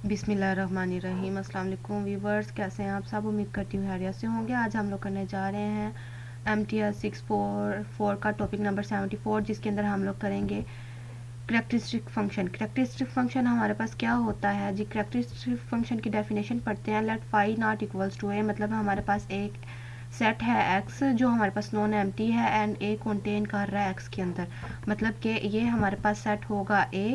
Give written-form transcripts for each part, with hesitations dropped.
बिस्मिल्लाहिर्रहमानिर्रहीम। अस्सलाम वालेकुम व्यूवर्स, कैसे हैं आप सब? उम्मीद करती हूँ खैरियत से होंगे। आज हम लोग करने जा रहे हैं MTS 644 का टॉपिक नंबर 74, जिसके अंदर हम लोग करेंगे करैक्टरिस्टिक फंक्शन। करैक्टरिस्टिक फंक्शन हमारे पास क्या होता है जी? करैक्टरिस्टिक फंक्शन की डेफिनेशन पढ़ते हैं। Let phi not equals to A, मतलब हमारे पास एक सेट है x जो हमारे पास नॉन एम्प्टी है एंड a कंटेन कर रहा है x के अंदर, मतलब कि ये हमारे पास सेट होगा a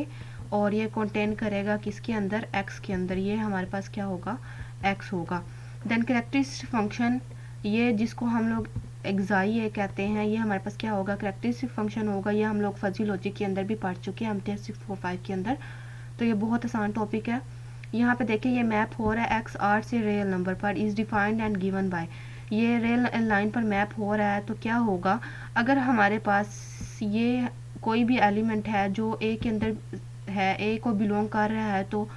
और ये कंटेन करेगा किसके अंदर? x के अंदर। ये हमारे पास क्या होगा? x होगा। देन करैक्टरिस्टिक फंक्शन, ये जिसको हम लोग एग्जाई ये कहते हैं, ये हमारे पास क्या होगा? करैक्टरिस्टिक फंक्शन होगा। ये हम लोग फजी लॉजिक के अंदर भी पढ़ चुके हैं, MTS 645 के अंदर। तो ये बहुत आसान टॉपिक है। यहाँ पे देखिए ये मैप हो रहा है x r से रियल नंबर पर, is defined and given by. ये रियल लाइन पर मैप हो रहा है। तो क्या होगा अगर हमारे पास ये कोई भी एलिमेंट है जो a के अंदर है, a को बिलोंग कर रहा है, तो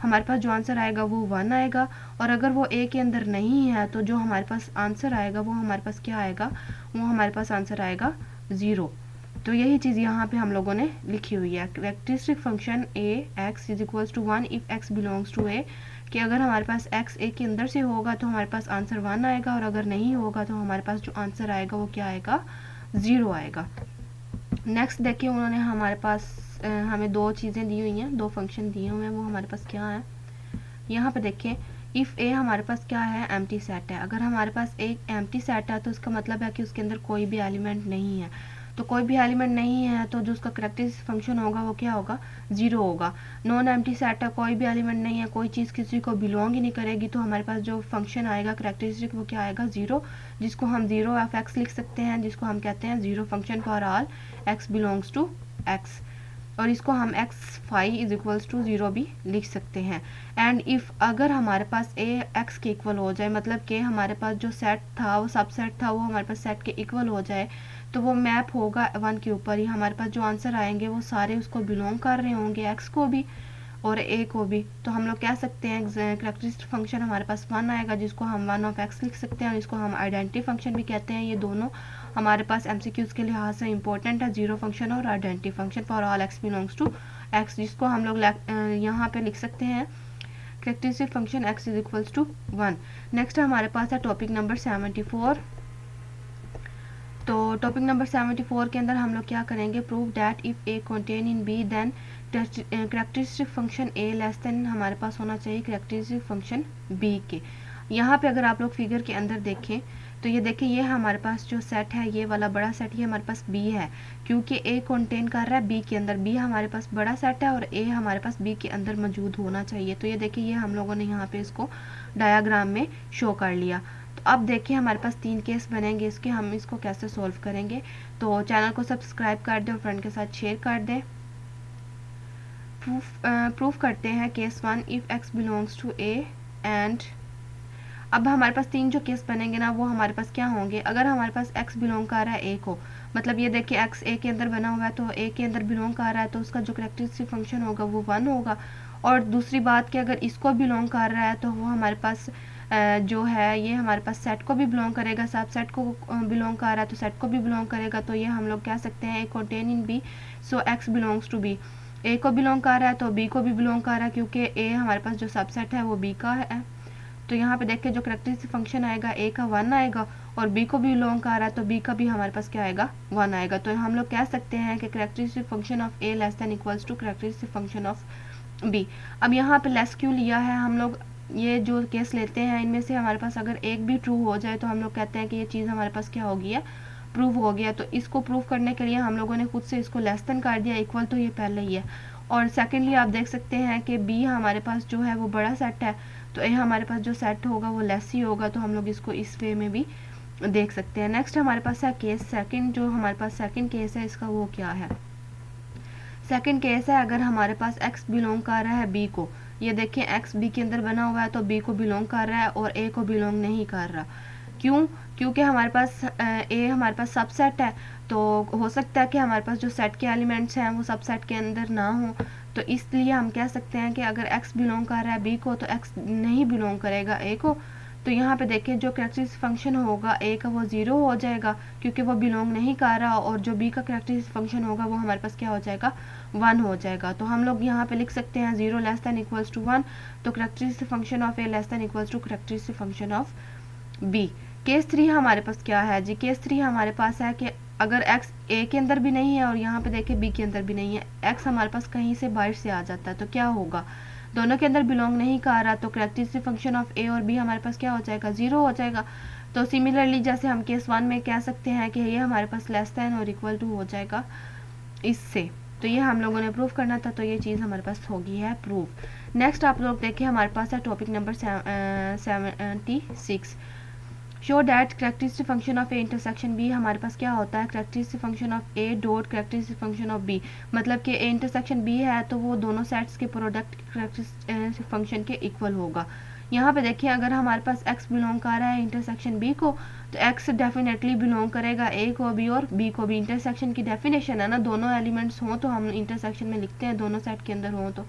हमारे पास जो आंसर आएगा वो 1 आएगा। और अगर वो a के अंदर नहीं है तो जो हमारे पास आंसर आएगा वो हमारे पास क्या आएगा? वो हमारे पास आंसर आएगा 0। तो यही चीज़ यहाँ पे हम लोगों ने लिखी हुई है। Characteristic function a x is equals to 1 if x belongs to a, कि अगर हमारे पास x a के अंदर से होगा तो हमारे पास आंसर 1 आएगा, और अगर नहीं होगा तो हमारे पास जो आंसर आएगा वो क्या आएगा? 0 आएगा। नेक्स्ट देखिए उन्होंने हमारे पास हमें दो चीज़ें दी हुई हैं, दो फंक्शन दिए हुए हैं। वो हमारे पास क्या है? यहाँ पे देखें, इफ़ ए हमारे पास क्या है? एम्प्टी सेट है। अगर हमारे पास एक एम्प्टी सेट है तो उसका मतलब है कि उसके अंदर कोई भी एलिमेंट नहीं है। तो कोई भी एलिमेंट नहीं है तो जो उसका करैक्टरिस्टिक फंक्शन होगा वो क्या होगा? 0 होगा। नॉन एम्प्टी सेट है, कोई भी एलिमेंट नहीं है, कोई चीज़ किसी को बिलोंग ही नहीं करेगी, तो हमारे पास जो फंक्शन आएगा करैक्टरिस्टिक वो क्या आएगा? 0, जिसको हम 0 ऑफ x लिख सकते हैं, जिसको हम कहते हैं 0 function for all x belongs to x। और इसको हम x phi is equals to 0 भी लिख सकते हैं। एंड इफ़ अगर हमारे पास a x के इक्वल हो जाए, मतलब कि हमारे पास जो सेट था वो सब सेट था वो हमारे पास सेट के इक्वल हो जाए, तो वो मैप होगा 1 के ऊपर ही। हमारे पास जो आंसर आएंगे वो सारे उसको बिलोंग कर रहे होंगे, x को भी और a को भी। तो हम लोग कह सकते हैं करैक्टरिस्टिक फंक्शन हमारे पास 1 आएगा, जिसको हम 1 ऑफ x लिख सकते हैं, और इसको हम आइडेंटिटी फंक्शन भी कहते हैं। ये दोनों हमारे पास MCQs के लिहाज से इंपॉर्टेंट है, 0 फंक्शन और identity function for all x belongs to x, जिसको हम लोग यहाँ पे लिख सकते हैं characteristic function x is equals to 1। Next हमारे पास है टॉपिक नंबर 74। तो टॉपिक नंबर 74 के अंदर हम लोग क्या करेंगे? Prove that if A contain in B then characteristic function A less than हमारे पास होना चाहिए करैक्टरिस्टिक फंक्शन बी के। यहाँ पे अगर आप लोग फिगर के अंदर देखें तो ये देखिए ये हमारे पास जो सेट है, ये वाला बड़ा सेट, ये हमारे पास बी है, क्योंकि ए कंटेन कर रहा है बी के अंदर। बी हमारे पास बड़ा सेट है और ए हमारे पास बी के अंदर मौजूद होना चाहिए। तो ये देखिए ये हम लोगों ने यहाँ पे इसको डायाग्राम में शो कर लिया। तो अब देखिए हमारे पास 3 केस बनेंगे इसके, हम इसको कैसे सॉल्व करेंगे। तो चैनल को सब्सक्राइब कर दें और फ्रेंड के साथ शेयर कर दें। प्रूफ करते हैं case 1, if x belongs to a and अब हमारे पास 3 जो केस बनेंगे ना वो हमारे पास क्या होंगे? अगर हमारे पास x बिलोंग कर रहा है a को, मतलब ये देखिए x a के अंदर बना हुआ है, तो a के अंदर बिलोंग कर रहा है, तो उसका जो करैक्टरिस्टिक फंक्शन होगा वो 1 होगा। और दूसरी बात कि अगर इसको बिलोंग कर रहा है तो वो हमारे पास जो है ये हमारे पास सेट को भी बिलोंग करेगा, सब सेट को बिलोंग कर रहा है तो सेट को भी बिलोंग करेगा। तो ये हम लोग कह सकते हैं A contain in B, so x belongs to B. A को बिलोंग कर रहा है तो बी को भी बिलोंग कर रहा है, क्योंकि ए हमारे पास जो सबसेट है वो बी का है। तो यहाँ पे देखिए जो करैक्टरिस्टिक फंक्शन आएगा ए का 1 आएगा, और बी को भी बिलोंग कर रहा है तो बी का भी हमारे पास क्या आएगा? 1 आएगा। तो हम लोग कह सकते हैं कि characteristic function of A less than equals to characteristic function of B. अब यहाँ पे लेस क्यों लिया है हम लोग? ये जो केस लेते हैं इनमें से हमारे पास अगर एक भी ट्रू हो जाए तो हम लोग कहते हैं कि ये चीज़ हमारे पास क्या हो गई है? प्रूव हो गया। तो इसको प्रूव करने के लिए हम लोगों ने खुद से इसको लेस देन कर दिया, इक्वल तो ये पहले ही है। और सेकेंडली आप देख सकते हैं कि बी हमारे पास जो है वो बड़ा सेट है, तो ए हमारे पास जो सेट होगा वो लेस ही होगा। तो हम लोग इसको इस वे में भी देख सकते हैं। नेक्स्ट हमारे पास है केस सेकंड, जो हमारे पास सेकंड केस है इसका वो क्या है? सेकंड केस है अगर हमारे पास x बिलोंग कर रहा है b को, ये देखिए x b के अंदर बना हुआ है तो b को बिलोंग कर रहा है और a को बिलोंग नहीं कर रहा। क्यों? क्योंकि हमारे पास a हमारे पास सबसेट है, तो हो सकता है कि हमारे पास जो सेट के एलिमेंट्स हैं वो सबसेट के अंदर ना हो। तो इसलिए हम कह सकते हैं कि अगर x बिलोंग कर रहा है b को तो x नहीं बिलोंग करेगा a को। तो यहाँ पे देखें जो कैरेक्टरिस्टिक फंक्शन होगा ए का वो 0 हो जाएगा क्योंकि वो बिलोंग नहीं कर रहा, और जो बी का कैरेक्टरिस्टिक फंक्शन होगा वो हमारे पास क्या हो जाएगा, 1 हो जाएगा। तो हम लोग यहाँ पे लिख सकते हैं 0 लेस दैन इक्वल्स टू 1, तो characteristic function of A less than equals to characteristic function of B. Case 3 हमारे पास क्या है जी, केस 3 हमारे पास है कि अगर x ए के अंदर भी नहीं है और यहाँ पे देखें बी के अंदर भी नहीं है, x हमारे पास कहीं से बाहर से आ जाता है, तो क्या होगा, दोनों के अंदर बिलोंग नहीं कर रहा, तो कैरेक्टरिस्टिक फंक्शन ऑफ ए और बी हमारे पास क्या हो जाएगा, 0 हो जाएगा। तो सिमिलरली जैसे हम केस 1 में कह सकते हैं कि ये हमारे पास लेस दैन और इक्वल टू हो जाएगा इससे, तो ये हम लोगों ने प्रूव करना था, तो ये चीज़ हमारे पास होगी है प्रूफ। नेक्स्ट आप लोग देखिए हमारे पास है topic number 76, show that characteristic function of A intersection B. हमारे पास क्या होता है, characteristic function of A dot characteristic function of B, मतलब कि ए इंटरसेक्शन बी है तो वो दोनों सेट्स के प्रोडक्ट कैरेक्टरिस्टिक फंक्शन के इक्वल होगा। यहाँ पे देखिए अगर हमारे पास x बिलोंग कर रहा है इंटरसेक्शन b को, तो x डेफिनेटली बिलोंग करेगा a को भी और b को भी। इंटरसेक्शन की डेफिनेशन है ना, दोनों एलिमेंट्स हों तो हम इंटरसेक्शन में लिखते हैं, दोनों सेट के अंदर हों तो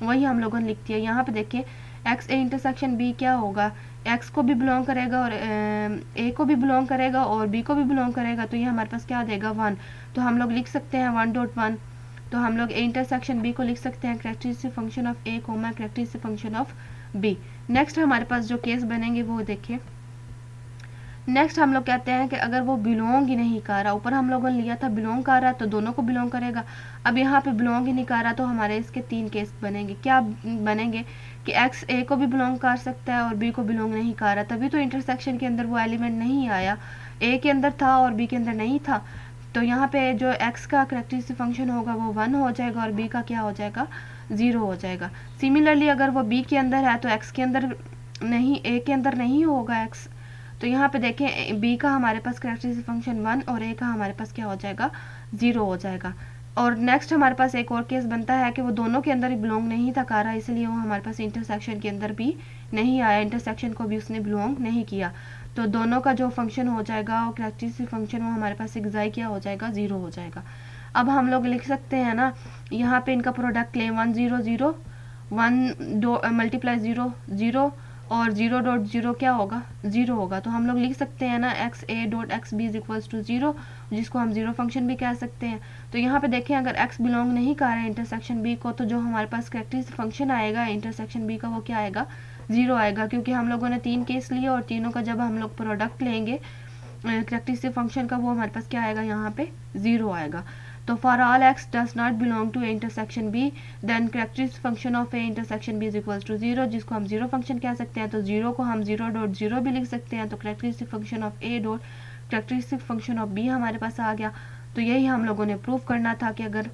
वही हम लोगों ने लिखती है। यहाँ पे देखिए एक्स ए इंटरसेक्शन बी क्या होगा, एक्स को भी बिलोंग करेगा और ए को भी बिलोंग करेगा और बी को भी बिलोंग करेगा, तो ये हमारे पास क्या आ जाएगा 1। तो हम लोग लिख सकते हैं 1.1, तो हम लोग ए इंटरसेक्शन बी को लिख सकते हैं characteristic function of A comma characteristic function of B. Next हमारे पास जो केस बनेंगे वो देखिए, नेक्स्ट हम लोग कहते हैं कि अगर वो बिलोंग ही नहीं कर रहा, ऊपर हम लोगों ने लिया था बिलोंग कर रहा है तो दोनों को बिलोंग करेगा, अब यहाँ पे बिलोंग ही नहीं कर रहा तो हमारे इसके 3 केस बनेंगे। क्या बनेंगे कि एक्स ए को भी बिलोंग कर सकता है और बी को बिलोंग नहीं कर रहा, तभी तो इंटरसेक्शन के अंदर वो एलिमेंट नहीं आया, ए के अंदर था और बी के अंदर नहीं था, तो यहाँ पे जो एक्स का कैरेक्टरिस्टिक फंक्शन होगा वो 1 हो जाएगा और बी का क्या हो जाएगा, 0 हो जाएगा। सिमिलरली अगर वो बी के अंदर है तो एक्स के अंदर नहीं, ए के अंदर नहीं होगा एक्स, तो यहाँ पे देखें बी का हमारे पास कैरेक्टरिस्टिक फंक्शन 1 और ए का हमारे पास क्या हो जाएगा, 0 हो जाएगा। और नेक्स्ट हमारे पास एक और केस बनता है कि वो दोनों के अंदर ही बिलोंग नहीं था कर रहा, इसलिए वो हमारे पास इंटरसेक्शन के अंदर भी नहीं आया, इंटरसेक्शन को भी उसने बिलोंग नहीं किया, तो दोनों का जो फंक्शन हो जाएगा और कैरेक्टरिस्टिक फंक्शन वो हमारे पास एग्जाई क्या हो जाएगा, 0 हो जाएगा। अब हम लोग लिख सकते हैं ना, यहाँ पे इनका प्रोडक्ट लें 1 0 0 1 मल्टीप्लाई 0 0 और 0.0 क्या होगा, 0 होगा, तो हम लोग लिख सकते हैं ना x A dot x B is equals to 0, जिसको हम 0 फंक्शन भी कह सकते हैं। तो यहाँ पे देखें अगर x बिलोंग नहीं कर रहा है इंटरसेक्शन b को, तो जो हमारे पास कैरेक्टरिस्टिक फंक्शन आएगा इंटरसेक्शन b का वो क्या आएगा, 0 आएगा, क्योंकि हम लोगों ने 3 केस लिए और तीनों का जब हम लोग प्रोडक्ट लेंगे कैरेक्टरिस्टिक फंक्शन का, वो हमारे पास क्या आएगा, यहाँ पे 0 आएगा। तो for all x does not belong to intersection b then characteristic function of A intersection b is equals to 0, जिसको हम 0 फंक्शन कह सकते हैं, तो 0 को हम 0.0 भी लिख सकते हैं, तो characteristic function of A dot characteristic function of b हमारे पास आ गया। तो यही हम लोगों ने प्रूव करना था कि अगर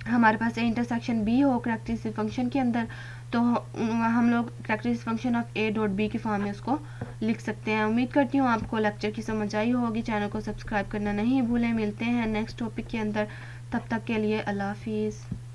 हमारे पास ए इंटरसेक्शन बी हो कैरेक्टरिस्टिक फंक्शन के अंदर, तो हम लोग characteristic function of A dot B के फॉर्म में उसको लिख सकते हैं। उम्मीद करती हूँ आपको लेक्चर की समझ आई होगी, चैनल को सब्सक्राइब करना नहीं भूलें। मिलते हैं नेक्स्ट टॉपिक के अंदर, तब तक के लिए अल्लाह हाफिज़।